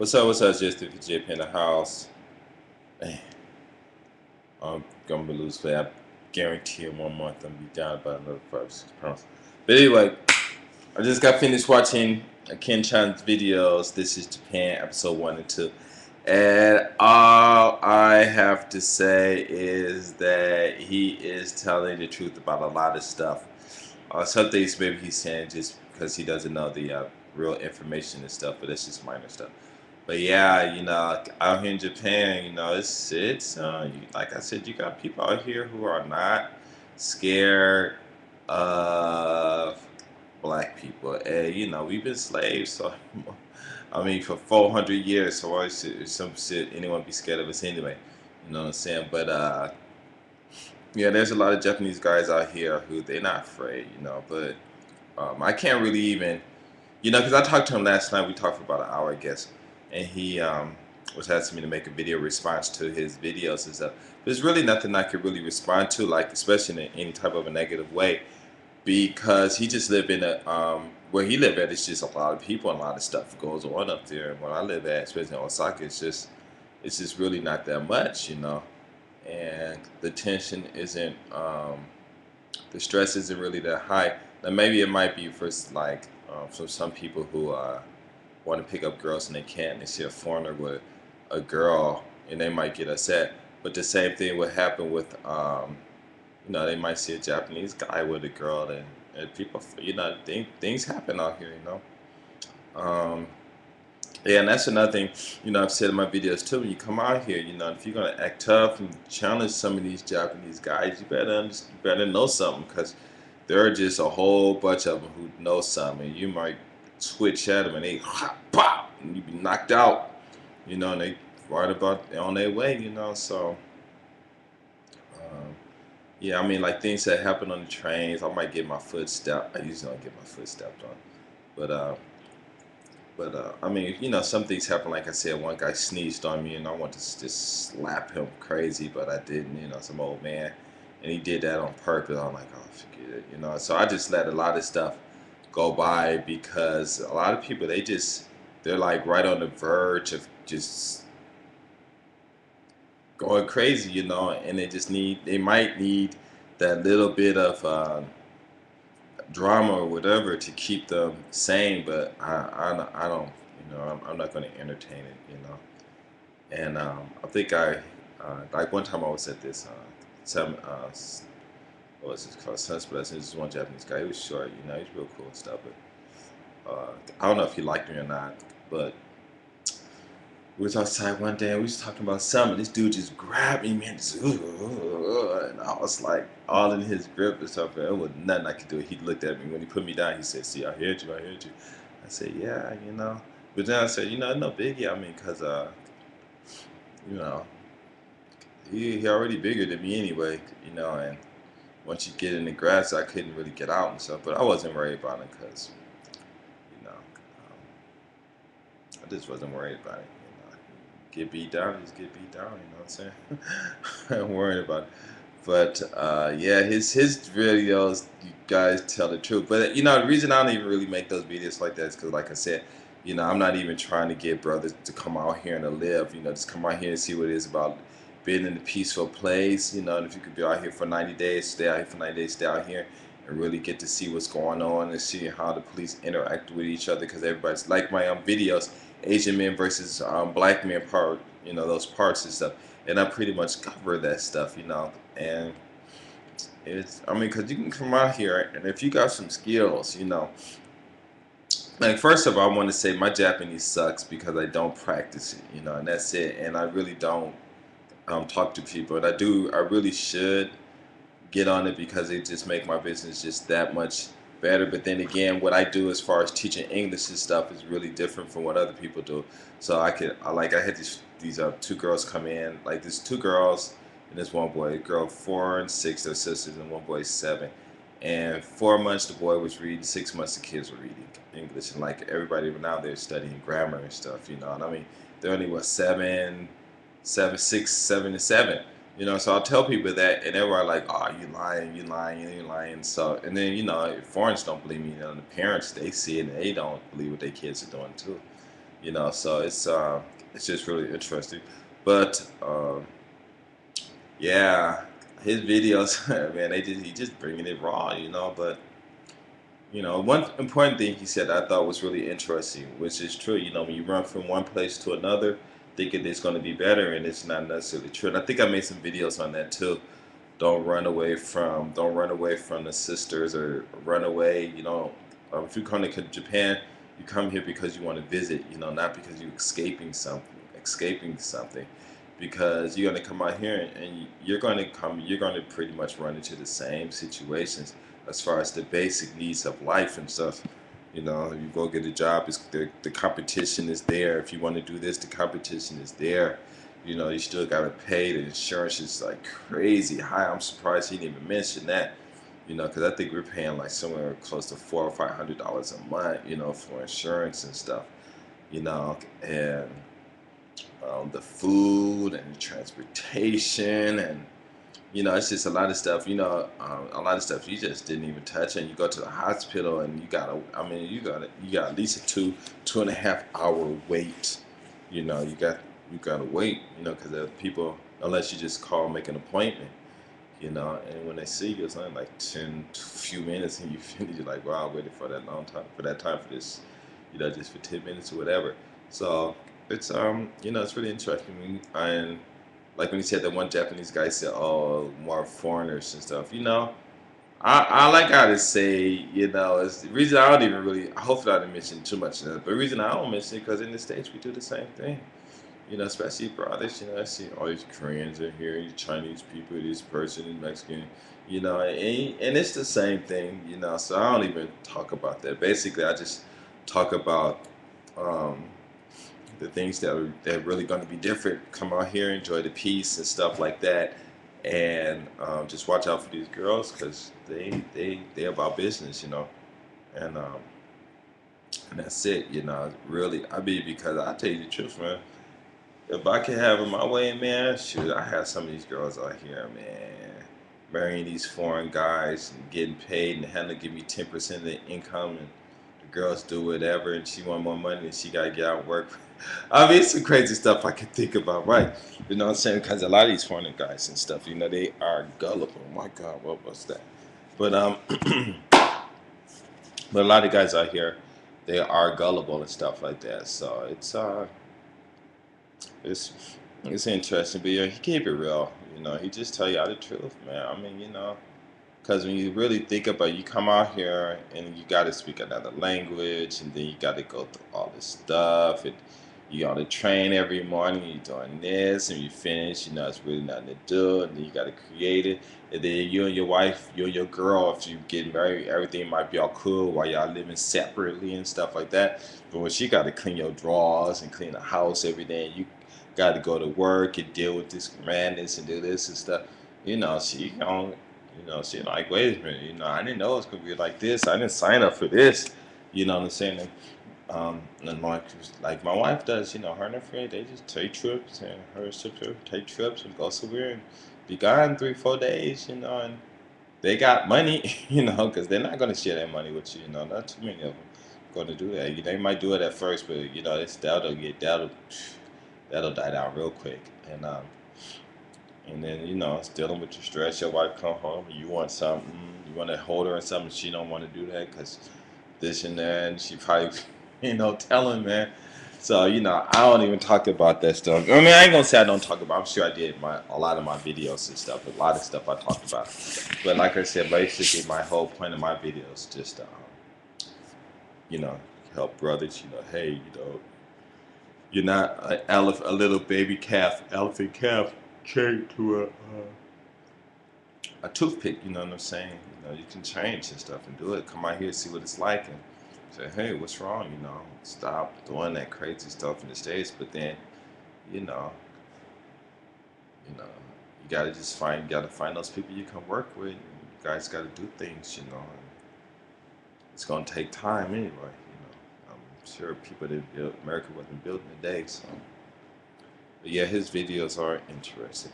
What's up? It's just the JP in the house. Man, I'm gonna lose weight. I guarantee in 1 month I'm gonna be down about another 5 or 6 pounds. But anyway, I just got finished watching aKenChan's videos. This is Japan, episode 1 and 2. And all I have to say is that he is telling the truth about a lot of stuff. Some things maybe he's saying just because he doesn't know the real information and stuff, but it's just minor stuff. But yeah, out here in Japan, like I said, you got people out here who are not scared of black people, and we've been slaves, so I mean for 400 years. So why should anyone be scared of us anyway? You know what I'm saying? But yeah, there's a lot of Japanese guys out here who they're not afraid, But I can't really even, because I talked to him last night. We talked for about an hour, I guess, and he was asking me to make a video response to his videos and stuff. There's really nothing I could really respond to, like especially in any type of a negative way, because he just lived in a where he lived at. It's just a lot of people and a lot of stuff goes on up there. And where I live at, especially in Osaka, it's just really not that much. And the tension isn't, the stress isn't really that high. Now maybe it might be for some people who want to pick up girls and they can't. They see a foreigner with a girl and they might get upset. But the same thing would happen with, they might see a Japanese guy with a girl, and people, things happen out here. Um, yeah, and that's another thing, I've said in my videos too. When you come out here, if you're gonna act tough and challenge some of these Japanese guys, you better know something, because there are just a whole bunch of them who know something. You might switch at them and they hop, pop, and you be knocked out, and they right about on their way. So um, yeah, I mean, like things that happen on the trains, I might get my foot stepped. I usually don't get my foot stepped on, but I mean, some things happen. Like I said, one guy sneezed on me, and I wanted to just slap him crazy, but I didn't. Some old man, and he did that on purpose. I'm like, oh, forget it. So I just let a lot of stuff go by, because a lot of people, they're like right on the verge of just going crazy, and they might need that little bit of drama or whatever to keep them sane. But I don't, I'm not going to entertain it. And I think like one time I was at this some what was it called, Sun's Blessing. This is one Japanese guy. He was short, he's real cool and stuff. But I don't know if he liked me or not. But we was outside one day and we was talking about something. This dude just grabbed me, man, and I was like all in his grip and stuff. And it was nothing I could do. He looked at me when he put me down. He said, "See, I heard you. I heard you." I said, "Yeah." But then I said, no biggie. I mean, cause you know, he already bigger than me anyway. And once you get in the grass, I couldn't really get out and stuff. But I wasn't worried about it, cause I just wasn't worried about it. Get beat down, just get beat down. You know what I'm saying? I ain't worried about it. But yeah, his videos, you guys tell the truth. But the reason I don't even really make those videos like that is because, like I said, I'm not even trying to get brothers to come out here and to live. Just come out here and see what it is about being in a peaceful place. And if you could be out here for 90 days, stay out here for 90 days, stay out here and really get to see what's going on and see how the police interact with each other. Because everybody's like my videos, Asian men versus black men those parts and stuff. And I pretty much cover that stuff. And I mean, because you can come out here and if you got some skills. Like, first of all, I want to say my Japanese sucks because I don't practice it, and that's it. And I really don't talk to people. And I really should get on it because it just make my business just that much better. But then again, what I do as far as teaching English and stuff is really different from what other people do. So I had these two girls come in, like there's two girls and there's one boy. A girl 4 and 6, they're sisters, and one boy 7. And 4 months the boy was reading, 6 months the kids were reading English, and like everybody now they're studying grammar and stuff. And I mean they're only 6, 7, and 7. So I'll tell people that, and everybody like, "Oh, you lying, you lying, you lying." So, and then foreigners don't believe me. The parents, they see it and they don't believe what their kids are doing too. So it's just really interesting. But yeah, his videos, man, he just bringing it raw, But one important thing he said I thought was really interesting, which is true. When you run from one place to another, thinking it's going to be better, and it's not necessarily true. And I think I made some videos on that too. Don't run away from the sisters, or run away. If you come to Japan, you come here because you want to visit. Not because you're escaping something. Because you're going to come out here, and you're going to pretty much run into the same situations as far as the basic needs of life and stuff. You go get a job, the competition is there. If you want to do this, the competition is there. You still gotta pay. The insurance is like crazy high. I'm surprised he didn't even mention that. Because I think we're paying like somewhere close to $400 or $500 a month. For insurance and stuff. And the food and the transportation, and it's just a lot of stuff. A lot of stuff you just didn't even touch. And you go to the hospital, and you got at least a 2.5 hour wait. You gotta wait. Because there are people, unless you just call, make an appointment. And when they see you, it's only like 10 few minutes, and you finish. You're like, wow, I waited for that long time, for that time, for this, just for 10 minutes or whatever. So it's really interesting. And like when he said that one Japanese guy said, "Oh, more foreigners and stuff." I like how to say, it's the reason I don't even really. Hopefully, I didn't mention too much of that. But the reason I don't mention it because in the States we do the same thing. Especially brothers. I see all these Koreans in here, these Chinese people, this person, this Mexican. And it's the same thing. So I don't even talk about that. Basically, I just talk about. Um, the things that are really going to be different. Come out here, enjoy the peace and stuff like that, and just watch out for these girls because they about business, and and that's it, Really, because I tell you the truth, man. If I could have it my way, man, shoot, I have some of these girls out here, man, marrying these foreign guys and getting paid, and having to give me 10% of the income, and the girls do whatever, and she want more money, and she gotta get out and work. It's some crazy stuff I could think about, right? You know what I'm saying? Because a lot of these foreign guys and stuff, they are gullible. My God, what was that? But but a lot of guys out here, they are gullible and stuff like that. So it's it's interesting, but yeah, he keep it real. He just tell you all the truth, man. Because when you really think about it, you come out here and you got to speak another language, and then you got to go through all this stuff, and you got to train every morning. You're doing this, and you finish. It's really nothing to do, and then you got to create it. And then you and your wife, you and your girl, if you get married, everything might be all cool while y'all living separately and stuff like that. But when she got to clean your drawers and clean the house every day, and you got to go to work and deal with this madness and do this and stuff. She don't. She like, wait a minute, I didn't know it was gonna be like this. I didn't sign up for this. You know what I'm saying? And like my wife does, her and her friend, they just take trips, and her sister take trips and go somewhere and be gone 3, 4 days, and they got money, because they're not gonna share that money with you, not too many of them going to do that. They might do it at first, but that'll die down real quick, and then it's dealing with your stress. Your wife come home and you want something, you want to hold her and something. She don't want to do that because this and that, and she probably telling, man. So I don't even talk about that stuff. I ain't gonna say I don't talk about. I'm sure I did a lot of my videos and stuff. A lot of stuff I talk about. But like I said, basically my whole point of my videos just you know help brothers. Hey, you're not a little baby calf, elephant calf chained to a toothpick. You know what I'm saying? You can change and stuff and do it. Come out here, see what it's like, and say, hey, what's wrong? Stop doing that crazy stuff in the States. But then, you know, you gotta find those people you can work with. You guys gotta do things, And it's gonna take time anyway. I'm sure people that built America wasn't built in a day. So, but yeah, his videos are interesting.